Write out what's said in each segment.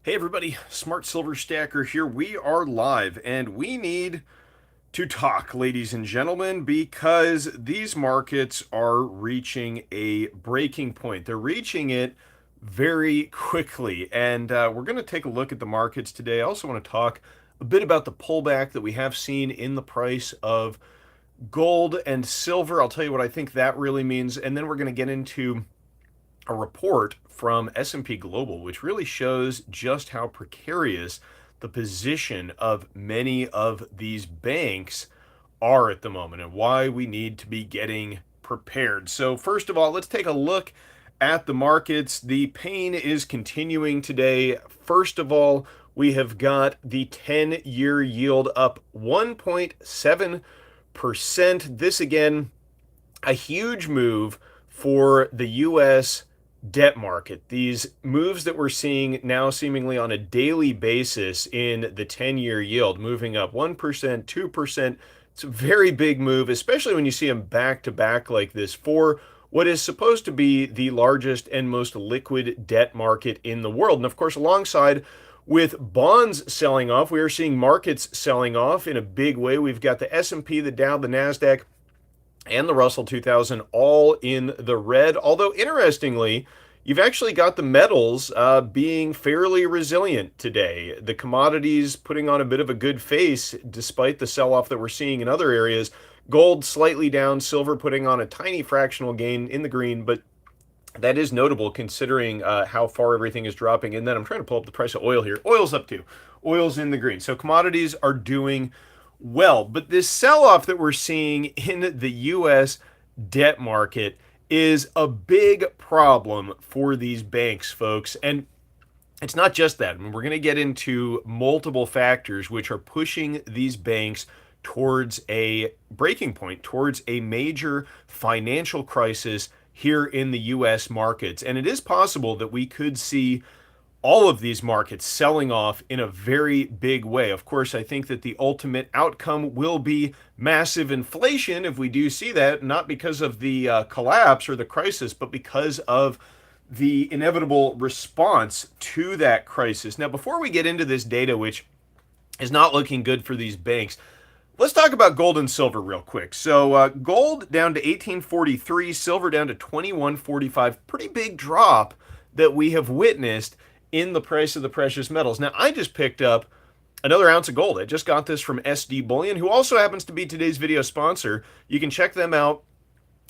Hey everybody, Smart Silver Stacker here. We are live and we need to talk, ladies and gentlemen, because these markets are reaching a breaking point. They're reaching it very quickly, and we're going to take a look at the markets today. I also want to talk a bit about the pullback that we have seen in the price of gold and silver. I'll tell you what I think that really means, and then we're going to get into a report from S&P Global, which really shows just how precarious the position of many of these banks are at the moment and why we need to be getting prepared. So first of all, let's take a look at the markets. The pain is continuing today. First of all, we have got the 10-year yield up 1.7%. This again, a huge move for the US debt market. These moves that we're seeing now seemingly on a daily basis in the 10-year yield, moving up 1%, 2%. It's a very big move, especially when you see them back to back like this for what is supposed to be the largest and most liquid debt market in the world. And of course, alongside with bonds selling off, we are seeing markets selling off in a big way. We've got the S&P, the Dow, the Nasdaq, and the Russell 2000 all in the red. Although, interestingly, you've actually got the metals being fairly resilient today. The commodities putting on a bit of a good face despite the sell-off that we're seeing in other areas. Gold slightly down, silver putting on a tiny fractional gain in the green, but that is notable considering how far everything is dropping. And then I'm trying to pull up the price of oil here. Oil's up too. Oil's in the green. So commodities are doing well. But this sell-off that we're seeing in the U.S. debt market is a big problem for these banks, folks. And it's not just that. I mean, we're going to get into multiple factors which are pushing these banks towards a breaking point, towards a major financial crisis here in the U.S. markets. And it is possible that we could see all of these markets selling off in a very big way. Of course, I think that the ultimate outcome will be massive inflation if we do see that, not because of the collapse or the crisis, but because of the inevitable response to that crisis. Now, before we get into this data, which is not looking good for these banks, let's talk about gold and silver real quick. So gold down to 1843, silver down to 2145. Pretty big drop that we have witnessed in the price of the precious metals. Now, I just picked up another ounce of gold. I just got this from SD Bullion, who also happens to be today's video sponsor. You can check them out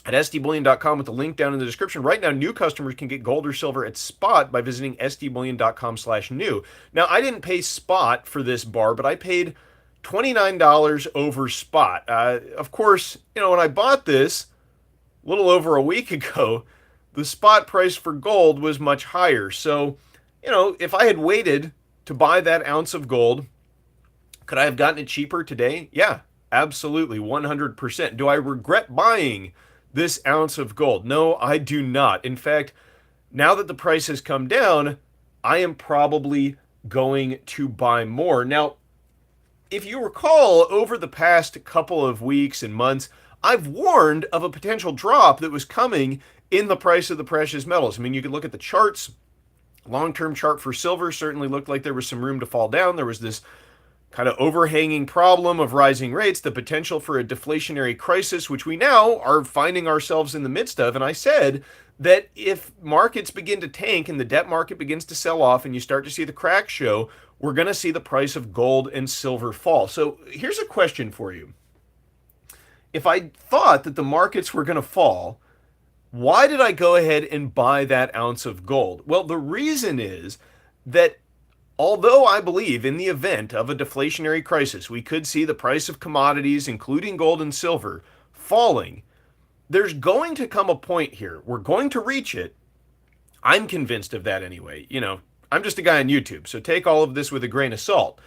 at sdbullion.com with the link down in the description. Right now, new customers can get gold or silver at spot by visiting sdbullion.com/new. Now, I didn't pay spot for this bar, but I paid $29 over spot. Of course, when I bought this a little over a week ago, the spot price for gold was much higher. So, if I had waited to buy that ounce of gold, could I have gotten it cheaper today? Yeah, absolutely, 100%. Do I regret buying this ounce of gold? No, I do not. In fact, now that the price has come down, I am probably going to buy more. Now, if you recall, over the past couple of weeks and months, I've warned of a potential drop that was coming in the price of the precious metals. I mean, you could look at the charts. Long-term chart for silver certainly looked like there was some room to fall down. There was this kind of overhanging problem of rising rates, the potential for a deflationary crisis, which we now are finding ourselves in the midst of. And I said that if markets begin to tank and the debt market begins to sell off and you start to see the cracks show, we're going to see the price of gold and silver fall. So here's a question for you. If I thought that the markets were going to fall, why did I go ahead and buy that ounce of gold? Well, the reason is that although I believe in the event of a deflationary crisis, we could see the price of commodities, including gold and silver, falling, there's going to come a point here. We're going to reach it. I'm convinced of that anyway. I'm just a guy on YouTube, so take all of this with a grain of salt.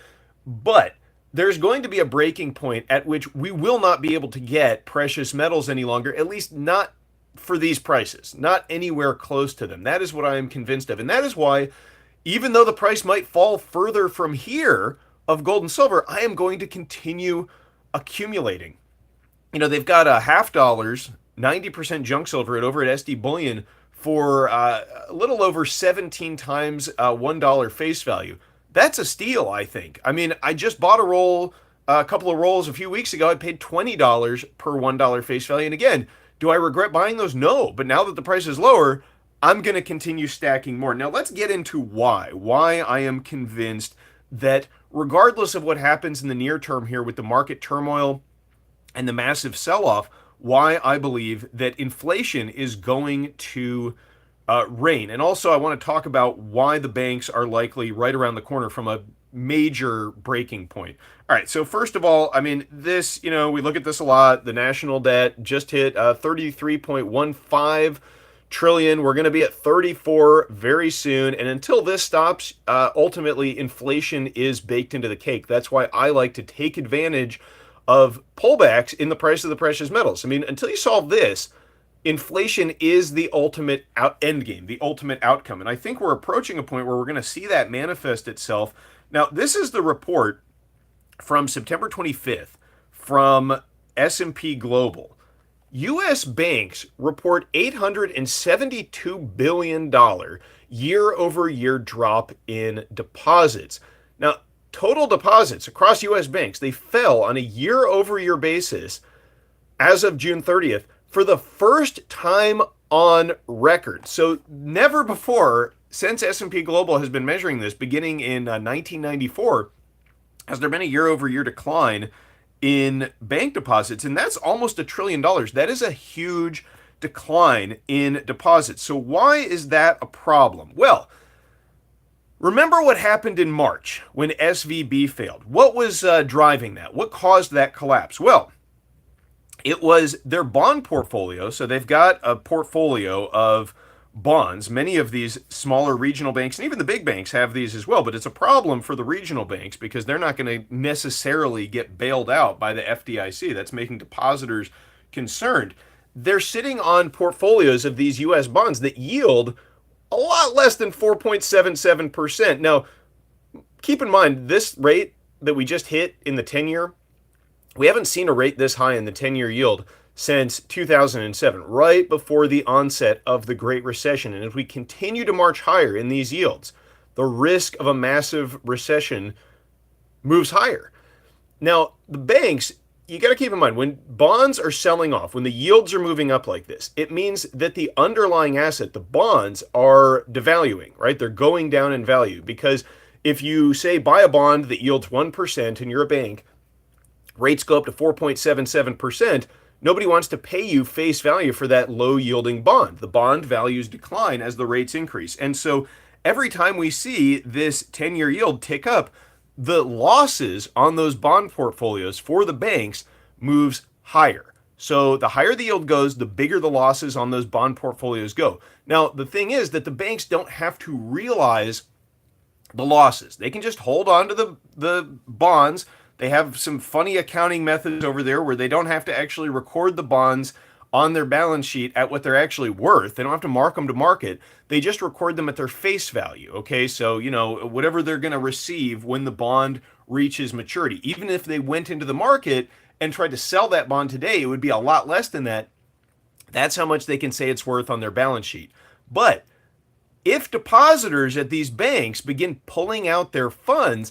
But there's going to be a breaking point at which we will not be able to get precious metals any longer, at least not for these prices, not anywhere close to them. That is what I am convinced of. And that is why, even though the price might fall further from here of gold and silver, I am going to continue accumulating. They've got a $0.50, 90% junk silver over at SD Bullion for a little over 17 times $1 face value. That's a steal, I think. I mean, I just bought a couple of rolls a few weeks ago. I paid $20 per $1 face value. And again, do I regret buying those? No. But now that the price is lower, I'm going to continue stacking more. Now, let's get into why I am convinced that regardless of what happens in the near term here with the market turmoil and the massive sell off, why I believe that inflation is going to reign. And also, I want to talk about why the banks are likely right around the corner from a major breaking point. All right, so first of all, I mean, this, we look at this a lot. The national debt just hit 33.15 trillion. We're going to be at 34 very soon. And until this stops, ultimately, inflation is baked into the cake. That's why I like to take advantage of pullbacks in the price of the precious metals. I mean, until you solve this, inflation is the ultimate end game, the ultimate outcome. And I think we're approaching a point where we're going to see that manifest itself. Now, this is the report from September 25th from S&P Global. U.S. banks report $872 billion year-over-year drop in deposits. Now, total deposits across U.S. banks, they fell on a year-over-year basis as of June 30th for the first time on record. So never before, since S&P Global has been measuring this, beginning in 1994, has there been a year-over-year decline in bank deposits, and that's almost $1 trillion. That is a huge decline in deposits. So why is that a problem? Well, remember what happened in March when SVB failed. What was driving that? What caused that collapse? Well, it was their bond portfolio. So they've got a portfolio of bonds. Many of these smaller regional banks and even the big banks have these as well, but it's a problem for the regional banks because they're not going to necessarily get bailed out by the FDIC. That's making depositors concerned. They're sitting on portfolios of these US bonds that yield a lot less than 4.77%. Now, keep in mind, this rate that we just hit in the 10-year, we haven't seen a rate this high in the 10-year yield since 2007, right before the onset of the Great Recession. And if we continue to march higher in these yields, the risk of a massive recession moves higher. Now, the banks, you got to keep in mind, when bonds are selling off, when the yields are moving up like this, it means that the underlying asset, the bonds, are devaluing, right? They're going down in value. Because if you say buy a bond that yields 1% and you're a bank, rates go up to 4.77%, nobody wants to pay you face value for that low yielding bond. The bond values decline as the rates increase. And so every time we see this 10-year yield tick up, the losses on those bond portfolios for the banks moves higher. So the higher the yield goes, the bigger the losses on those bond portfolios go. Now, the thing is that the banks don't have to realize the losses. They can just hold on to the bonds. They have some funny accounting methods over there where they don't have to actually record the bonds on their balance sheet at what they're actually worth. They don't have to mark them to market. They just record them at their face value. Okay, so, whatever they're going to receive when the bond reaches maturity. Even if they went into the market and tried to sell that bond today, it would be a lot less than that. That's how much they can say it's worth on their balance sheet. But if depositors at these banks begin pulling out their funds,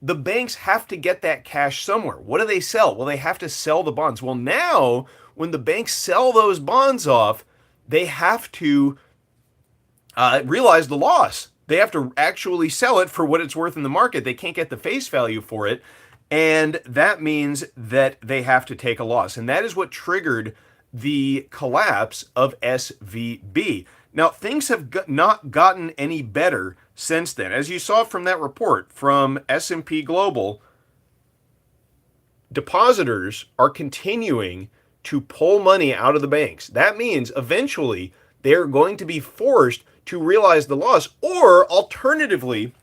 the banks have to get that cash somewhere. What do they sell? Well, they have to sell the bonds. Well, now, when the banks sell those bonds off, they have to realize the loss. They have to actually sell it for what it's worth in the market. They can't get the face value for it. And that means that they have to take a loss. And that is what triggered the collapse of SVB. Now, things have not gotten any better since then. As you saw from that report from S&P Global, depositors are continuing to pull money out of the banks. That means eventually they're going to be forced to realize the loss, or alternatively,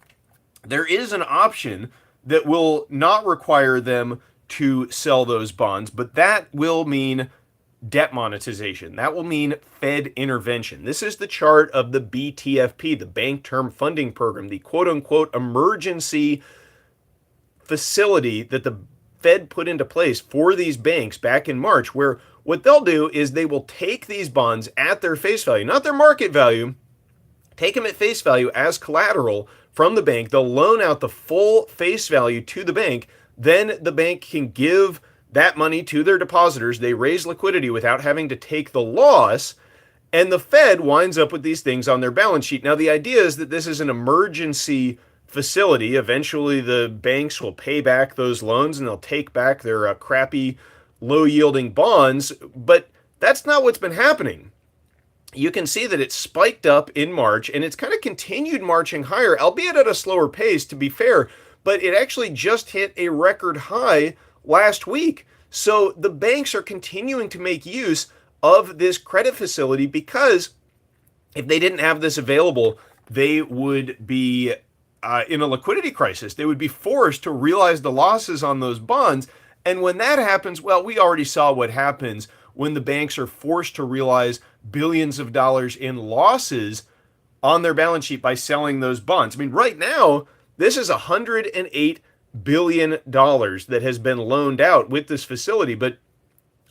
there is an option that will not require them to sell those bonds, but that will mean debt monetization. That will mean Fed intervention. This is the chart of the BTFP, the Bank Term Funding Program, the quote-unquote emergency facility that the Fed put into place for these banks back in March, where what they'll do is they will take these bonds at their face value, not their market value, take them at face value as collateral from the bank. They'll loan out the full face value to the bank. Then the bank can give that money to their depositors. They raise liquidity without having to take the loss. And the Fed winds up with these things on their balance sheet. Now, the idea is that this is an emergency facility. Eventually, the banks will pay back those loans and they'll take back their crappy, low yielding bonds. But that's not what's been happening. You can see that it spiked up in March and it's kind of continued marching higher, albeit at a slower pace, to be fair, but it actually just hit a record high last week. So the banks are continuing to make use of this credit facility because if they didn't have this available, they would be in a liquidity crisis. They would be forced to realize the losses on those bonds. And when that happens, well, we already saw what happens when the banks are forced to realize billions of dollars in losses on their balance sheet by selling those bonds. I mean, right now, this is $108 billion that has been loaned out with this facility. But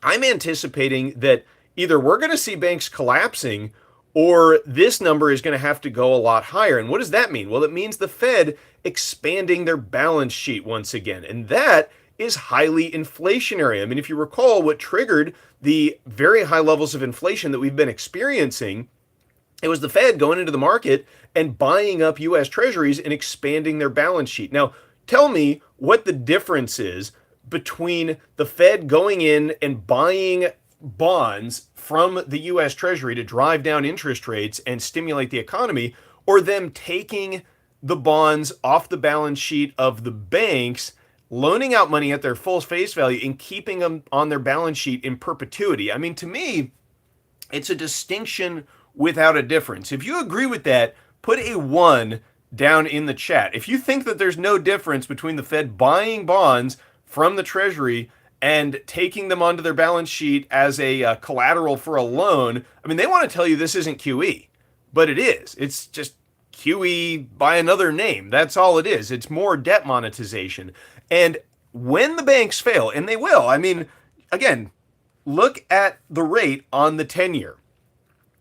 I'm anticipating that either we're going to see banks collapsing or this number is going to have to go a lot higher. And what does that mean? Well, it means the Fed expanding their balance sheet once again. And that is highly inflationary. I mean, if you recall, what triggered the very high levels of inflation that we've been experiencing, it was the Fed going into the market and buying up US Treasuries and expanding their balance sheet. Now, tell me what the difference is between the Fed going in and buying bonds from the US Treasury to drive down interest rates and stimulate the economy, or them taking the bonds off the balance sheet of the banks, loaning out money at their full face value and keeping them on their balance sheet in perpetuity. I mean, to me, it's a distinction without a difference. If you agree with that, put a 1 down in the chat. If you think that there's no difference between the Fed buying bonds from the Treasury and taking them onto their balance sheet as a collateral for a loan, I mean, they want to tell you this isn't QE, but it is. It's just QE by another name. That's all it is. It's more debt monetization. And when the banks fail, and they will, I mean, again, look at the rate on the 10-year.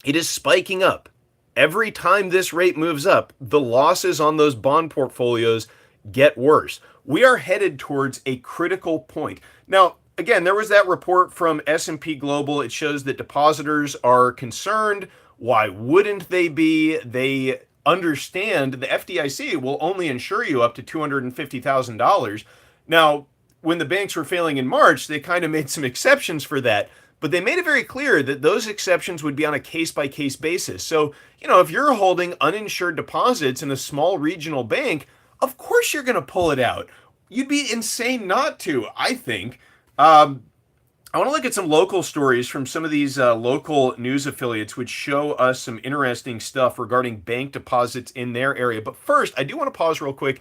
It is spiking up. Every time this rate moves up, the losses on those bond portfolios get worse. We are headed towards a critical point. Now, again, there was that report from S&P Global. It shows that depositors are concerned. Why wouldn't they be? They understand the FDIC will only insure you up to $250,000. Now, when the banks were failing in March, they kind of made some exceptions for that, but they made it very clear that those exceptions would be on a case-by-case basis. So, if you're holding uninsured deposits in a small regional bank, of course you're going to pull it out. You'd be insane not to, I think. I want to look at some local stories from some of these local news affiliates, which show us some interesting stuff regarding bank deposits in their area. But first, I do want to pause real quick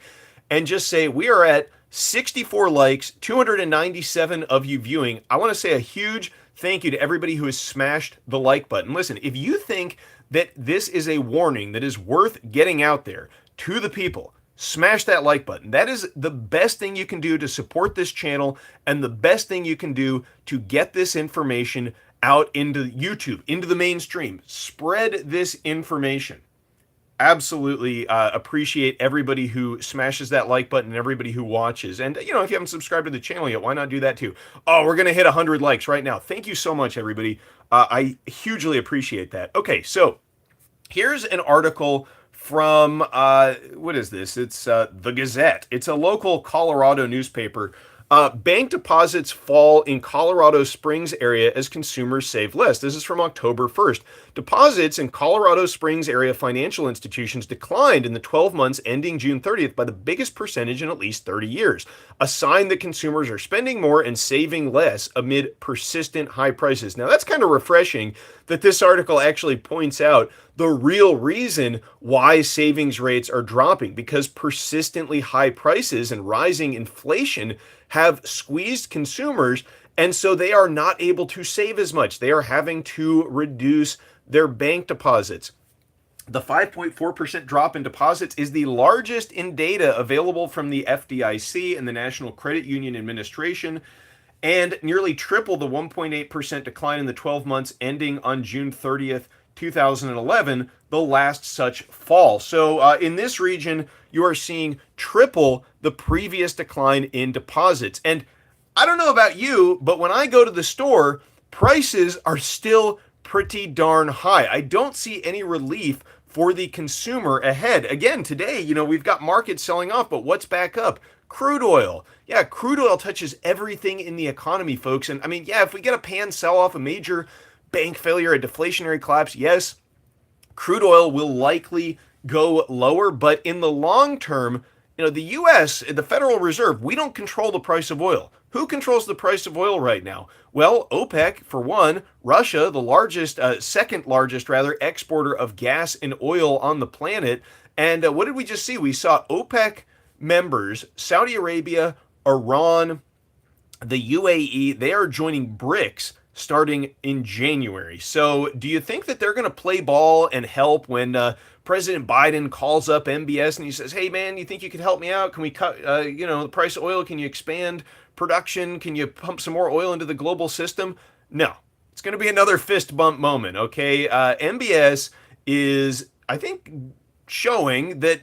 and just say we are at 64 likes, 297 of you viewing. I want to say a huge thank you to everybody who has smashed the like button. Listen, if you think that this is a warning that is worth getting out there to the people, smash that like button. That is the best thing you can do to support this channel and the best thing you can do to get this information out into YouTube, into the mainstream. Spread this information. Absolutely appreciate everybody who smashes that like button and everybody who watches. And, if you haven't subscribed to the channel yet, why not do that too? Oh, we're going to hit 100 likes right now. Thank you so much, everybody. I hugely appreciate that. Okay, so here's an article from, what is this? It's The Gazette. It's a local Colorado newspaper. Bank deposits fall in Colorado Springs area as consumers save less. This is from October 1st. Deposits in Colorado Springs area financial institutions declined in the 12 months ending June 30th by the biggest percentage in at least 30 years, a sign that consumers are spending more and saving less amid persistent high prices. Now, that's kind of refreshing that this article actually points out the real reason why savings rates are dropping, because persistently high prices and rising inflation have squeezed consumers, and so they are not able to save as much. They are having to reduce their bank deposits. The 5.4% drop in deposits is the largest in data available from the FDIC and the National Credit Union Administration, and nearly triple the 1.8% decline in the 12 months ending on June 30th, 2011, the last such fall. So in this region, you are seeing triple the previous decline in deposits. And I don't know about you, but when I go to the store, prices are still pretty darn high. I don't see any relief for the consumer ahead. Again, today, we've got markets selling off, but what's back up? Crude oil. Yeah, crude oil touches everything in the economy, folks. And I mean, yeah, if we get a pan sell off, a major bank failure, a deflationary collapse, yes, crude oil will likely go lower. But in the long term, the US, the Federal Reserve, we don't control the price of oil. Who controls the price of oil right now? Well, OPEC, for one, Russia, the largest, second largest, rather, exporter of gas and oil on the planet. And what did we just see? We saw OPEC members, Saudi Arabia, Iran, the UAE, they are joining BRICS starting in January. So do you think that they're going to play ball and help when President Biden calls up MBS and he says, hey, man, you think you could help me out? Can we cut, the price of oil? Can you expand production? Can you pump some more oil into the global system? No. It's going to be another fist bump moment, okay? MBS is, I think, showing that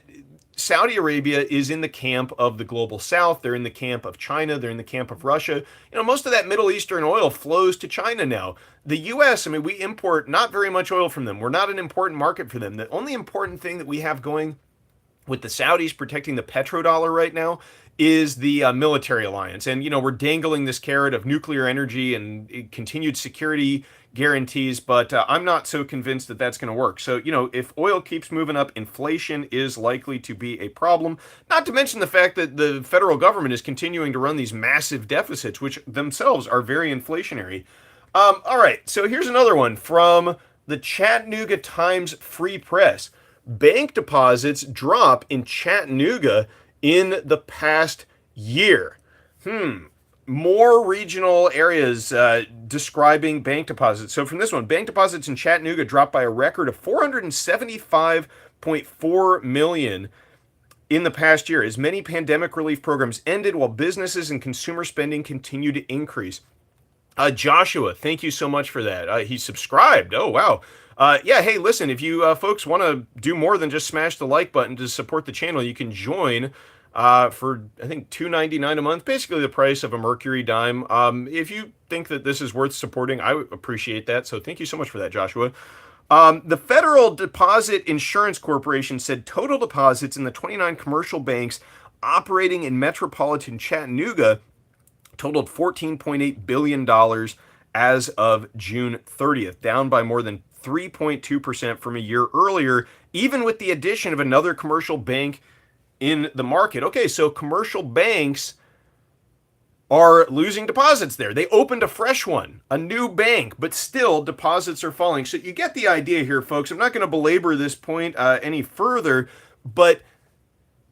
Saudi Arabia is in the camp of the global south. They're in the camp of China. They're in the camp of Russia. Most of that Middle Eastern oil flows to China now. The U.S., I mean, we import not very much oil from them. We're not an important market for them. The only important thing that we have going with the Saudis protecting the petrodollar right now is the military alliance. And, we're dangling this carrot of nuclear energy and continued security guarantees, but I'm not so convinced that that's going to work. So, if oil keeps moving up, inflation is likely to be a problem. Not to mention the fact that the federal government is continuing to run these massive deficits, which themselves are very inflationary. All right, so here's another one from the Chattanooga Times Free Press. Bank deposits drop in Chattanooga in the past year. More regional areas describing bank deposits. So from this one, bank deposits in Chattanooga dropped by a record of 475.4 million in the past year as many pandemic relief programs ended while businesses and consumer spending continue to increase. Joshua, thank you so much for that. He subscribed. Oh, wow. Yeah, hey, listen, if you folks want to do more than just smash the like button to support the channel, you can join for, I think, $2.99 a month, basically the price of a Mercury dime. If you think that this is worth supporting, I would appreciate that. So thank you so much for that, Joshua. The Federal Deposit Insurance Corporation said total deposits in the 29 commercial banks operating in metropolitan Chattanooga totaled $14.8 billion as of June 30th, down by more than 3.2% from a year earlier, even with the addition of another commercial bank in the market. Okay, so commercial banks are losing deposits there. They opened a fresh one, a new bank, but still deposits are falling. So you get the idea here, folks. I'm not going to belabor this point any further, but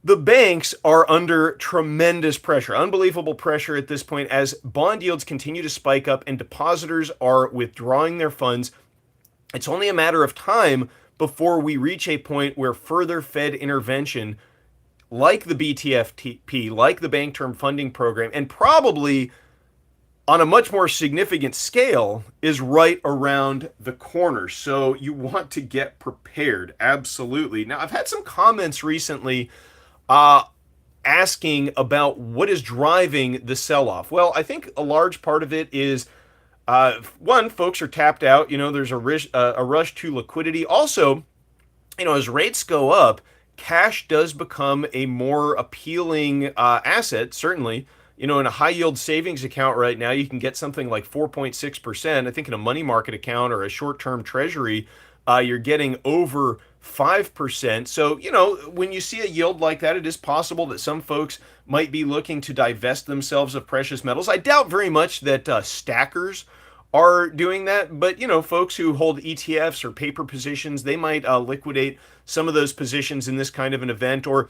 the banks are under tremendous pressure, unbelievable pressure at this point as bond yields continue to spike up and depositors are withdrawing their funds. It's only a matter of time before we reach a point where further Fed intervention, like the BTFP, like the Bank Term Funding Program, and probably on a much more significant scale, is right around the corner. So you want to get prepared, absolutely. Now, I've had some comments recently asking about what is driving the sell-off. Well, I think a large part of it is, one, folks are tapped out. There's a rush to liquidity. Also, as rates go up, cash does become a more appealing asset, certainly. In a high yield savings account right now, you can get something like 4.6%. I think in a money market account or a short-term treasury, you're getting over 5%. So, when you see a yield like that, it is possible that some folks might be looking to divest themselves of precious metals. I doubt very much that stackers are doing that, but folks who hold ETFs or paper positions, they might liquidate some of those positions in this kind of an event. Or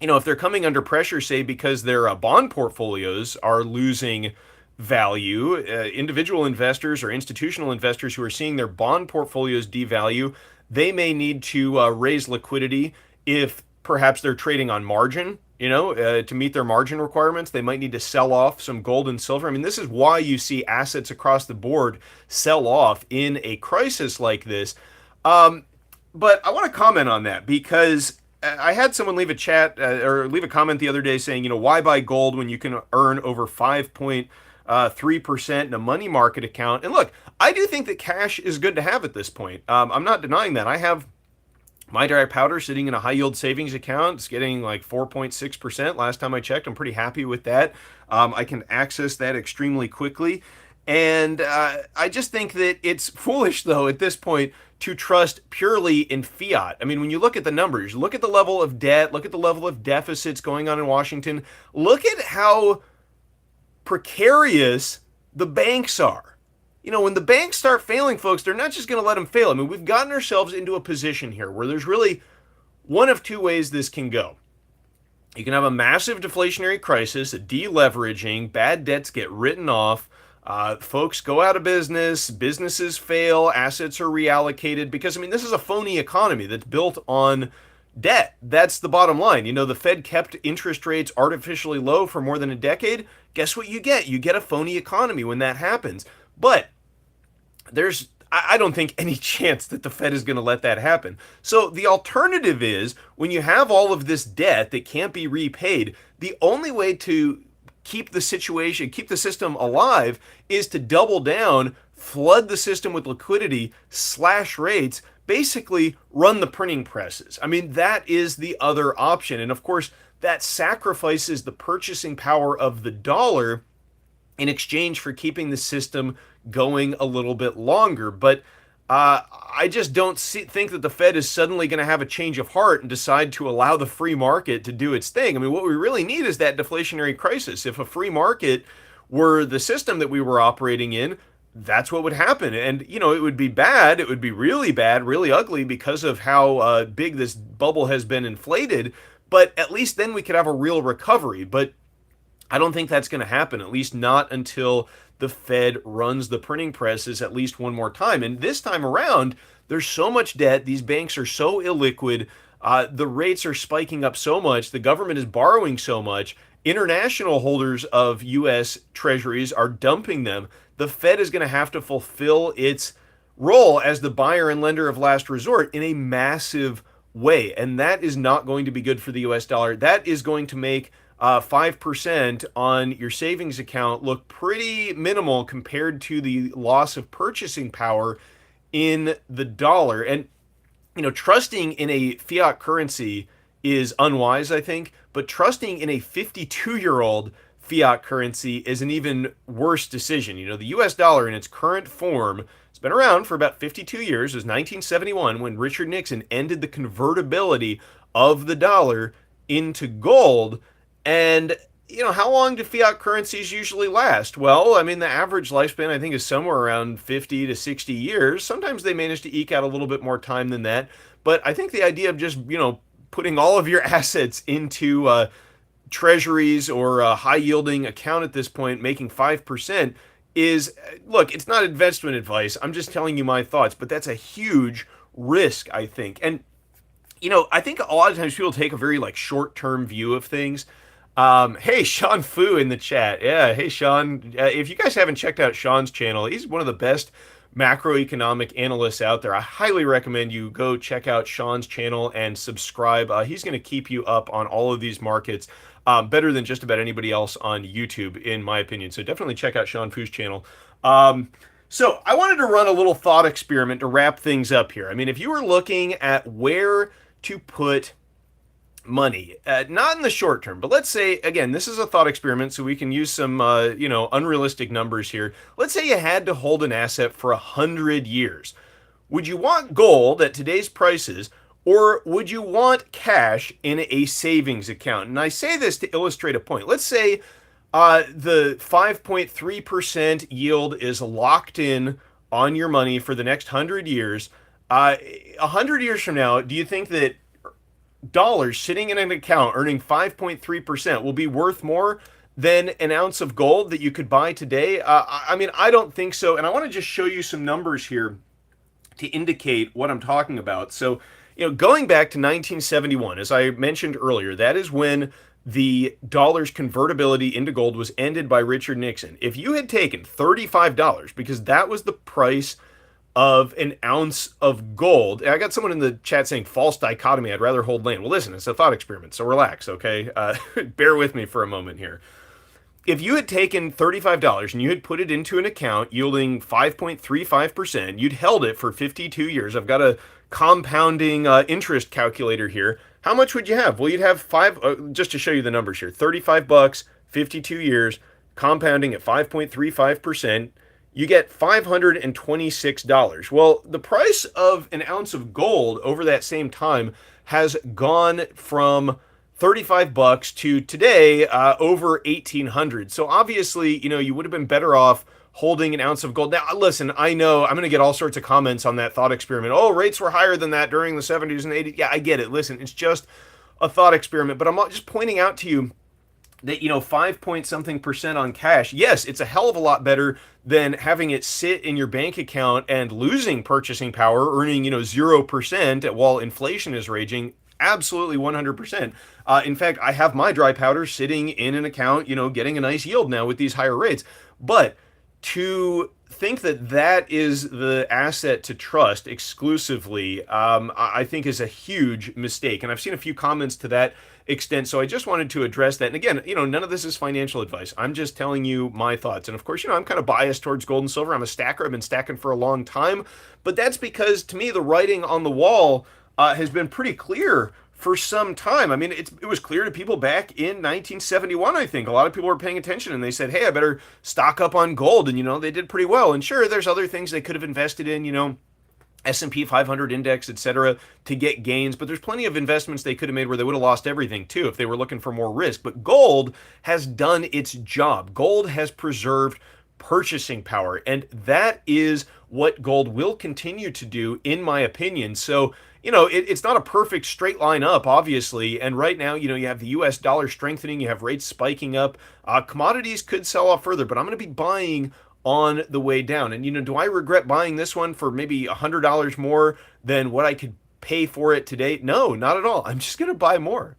if they're coming under pressure, say because their bond portfolios are losing value, individual investors or institutional investors who are seeing their bond portfolios devalue, they may need to raise liquidity if perhaps they're trading on margin. To meet their margin requirements, they might need to sell off some gold and silver. I mean, this is why you see assets across the board sell off in a crisis like this. Um, but I want to comment on that because I had someone leave a chat or leave a comment the other day saying, why buy gold when you can earn over 5.3% in a money market account? And look, I do think that cash is good to have at this point. I'm not denying that. I have my dry powder sitting in a high yield savings account. It's getting like 4.6% last time I checked. I'm pretty happy with that. I can access that extremely quickly. And I just think that it's foolish, though, at this point to trust purely in fiat. I mean, when you look at the numbers, look at the level of debt, look at the level of deficits going on in Washington, look at how precarious the banks are. When the banks start failing, folks, they're not just going to let them fail. I mean, we've gotten ourselves into a position here where there's really one of two ways this can go. You can have a massive deflationary crisis, a deleveraging, bad debts get written off, folks go out of business, businesses fail, assets are reallocated because, I mean, this is a phony economy that's built on debt. That's the bottom line. The Fed kept interest rates artificially low for more than a decade. Guess what you get? You get a phony economy when that happens. But I don't think any chance that the Fed is going to let that happen. So the alternative is when you have all of this debt that can't be repaid, the only way to keep the system alive is to double down, flood the system with liquidity, slash rates, basically run the printing presses. I mean, that is the other option. And of course, that sacrifices the purchasing power of the dollar in exchange for keeping the system going a little bit longer. But I just don't think that the Fed is suddenly going to have a change of heart and decide to allow the free market to do its thing. I mean, what we really need is that deflationary crisis. If a free market were the system that we were operating in, that's what would happen. And, it would be bad. It would be really bad, really ugly because of how big this bubble has been inflated. But at least then we could have a real recovery. But I don't think that's going to happen, at least not until the Fed runs the printing presses at least one more time. And this time around, there's so much debt. These banks are so illiquid. The rates are spiking up so much. The government is borrowing so much. International holders of U.S. treasuries are dumping them. The Fed is going to have to fulfill its role as the buyer and lender of last resort in a massive way. And that is not going to be good for the U.S. dollar. That is going to make 5% on your savings account look pretty minimal compared to the loss of purchasing power in the dollar. And, trusting in a fiat currency is unwise, I think, but trusting in a 52-year-old fiat currency is an even worse decision. The US dollar in its current form has been around for about 52 years. It was 1971 when Richard Nixon ended the convertibility of the dollar into gold. And, how long do fiat currencies usually last? Well, I mean, the average lifespan, I think, is somewhere around 50 to 60 years. Sometimes they manage to eke out a little bit more time than that. But I think the idea of just, putting all of your assets into treasuries or a high yielding account at this point, making 5% is, look, it's not investment advice. I'm just telling you my thoughts, but that's a huge risk, I think. And, I think a lot of times people take a very short-term view of things. Hey, Sean Fu in the chat. Yeah, hey, Sean. If you guys haven't checked out Sean's channel, he's one of the best macroeconomic analysts out there. I highly recommend you go check out Sean's channel and subscribe. He's going to keep you up on all of these markets better than just about anybody else on YouTube, in my opinion. So definitely check out Sean Fu's channel. So I wanted to run a little thought experiment to wrap things up here. I mean, if you were looking at where to put money, not in the short term, but let's say, again, this is a thought experiment, so we can use some, unrealistic numbers here. Let's say you had to hold an asset for 100 years. Would you want gold at today's prices, or would you want cash in a savings account? And I say this to illustrate a point. Let's say the 5.3% yield is locked in on your money for the next 100 years. 100 years from now, do you think that dollars sitting in an account earning 5.3% will be worth more than an ounce of gold that you could buy today? I mean, I don't think so. And I want to just show you some numbers here to indicate what I'm talking about. So, going back to 1971, as I mentioned earlier, that is when the dollar's convertibility into gold was ended by Richard Nixon. If you had taken $35, because that was the price of an ounce of gold. I got someone in the chat saying false dichotomy. I'd rather hold land. Well, listen, it's a thought experiment, so relax, okay? Bear with me for a moment here. If you had taken $35 and you had put it into an account yielding 5.35%, you'd held it for 52 years. I've got a compounding interest calculator here. How much would you have? Well, you'd have just to show you the numbers here, 35 bucks, 52 years, compounding at 5.35%. You get $526. Well, the price of an ounce of gold over that same time has gone from 35 bucks to today over 1800. So obviously, you would have been better off holding an ounce of gold. Now, listen, I know I'm going to get all sorts of comments on that thought experiment. Oh, rates were higher than that during the 70s and 80s. Yeah, I get it. Listen, it's just a thought experiment, but I'm just pointing out to you that 5 point something percent on cash. Yes, it's a hell of a lot better than having it sit in your bank account and losing purchasing power, earning 0% while inflation is raging. Absolutely 100%. In fact, I have my dry powder sitting in an account, getting a nice yield now with these higher rates. But to think that that is the asset to trust exclusively, I think is a huge mistake. And I've seen a few comments to that extent. So I just wanted to address that. And again, none of this is financial advice. I'm just telling you my thoughts. And of course, I'm kind of biased towards gold and silver. I'm a stacker. I've been stacking for a long time. But that's because to me, the writing on the wall has been pretty clear for some time. I mean, it was clear to people back in 1971, I think. A lot of people were paying attention and they said, hey, I better stock up on gold. And, they did pretty well. And sure, there's other things they could have invested in, S&P 500 index, etc., to get gains. But there's plenty of investments they could have made where they would have lost everything too if they were looking for more risk. But gold has done its job. Gold has preserved purchasing power. And that is what gold will continue to do, in my opinion. So, it's not a perfect straight line up, obviously. And right now, you have the US dollar strengthening, you have rates spiking up. Commodities could sell off further, but I'm going to be buying on the way down. And, do I regret buying this one for maybe $100 more than what I could pay for it today? No, not at all. I'm just going to buy more.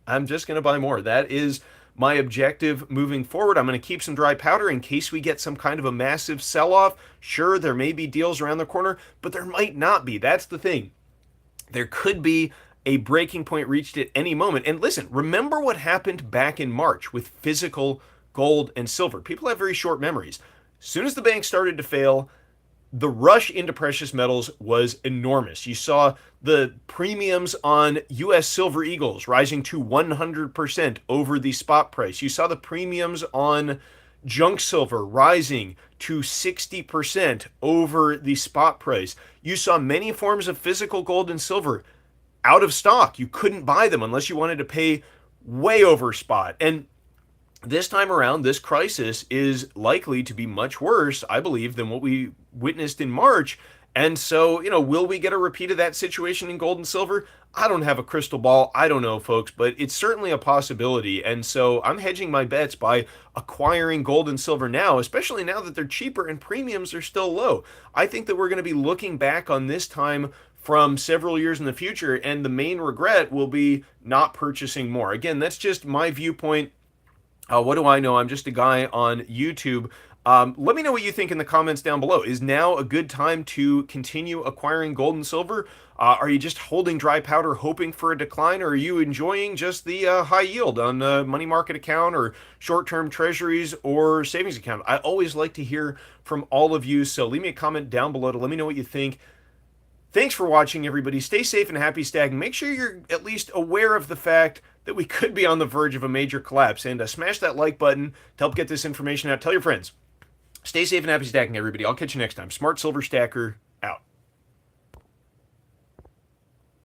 That is my objective moving forward. I'm going to keep some dry powder in case we get some kind of a massive sell-off. Sure, there may be deals around the corner, but there might not be. That's the thing. There could be a breaking point reached at any moment. And listen, remember what happened back in March with physical gold and silver. People have very short memories. As soon as the banks started to fail, the rush into precious metals was enormous. You saw the premiums on US Silver Eagles rising to 100% over the spot price. You saw the premiums on junk silver rising to 60% over the spot price. You saw many forms of physical gold and silver out of stock. You couldn't buy them unless you wanted to pay way over spot. And this time around, this crisis is likely to be much worse, I believe, than what we witnessed in March. And so, will we get a repeat of that situation in gold and silver? I don't have a crystal ball. I don't know, folks, but it's certainly a possibility. And so I'm hedging my bets by acquiring gold and silver now, especially now that they're cheaper and premiums are still low. I think that we're going to be looking back on this time from several years in the future, and the main regret will be not purchasing more. Again, that's just my viewpoint. What do I know? I'm just a guy on YouTube. Let me know what you think in the comments down below. Is now a good time to continue acquiring gold and silver? Are you just holding dry powder hoping for a decline, or are you enjoying just the high yield on a money market account or short-term treasuries or savings account? I always like to hear from all of you, so leave me a comment down below to let me know what you think. Thanks for watching, everybody. Stay safe and happy stacking. Make sure you're at least aware of the fact that we could be on the verge of a major collapse, and smash that like button to help get this information out. Tell your friends. Stay safe and happy stacking, everybody. I'll catch you next time. Smart Silver Stacker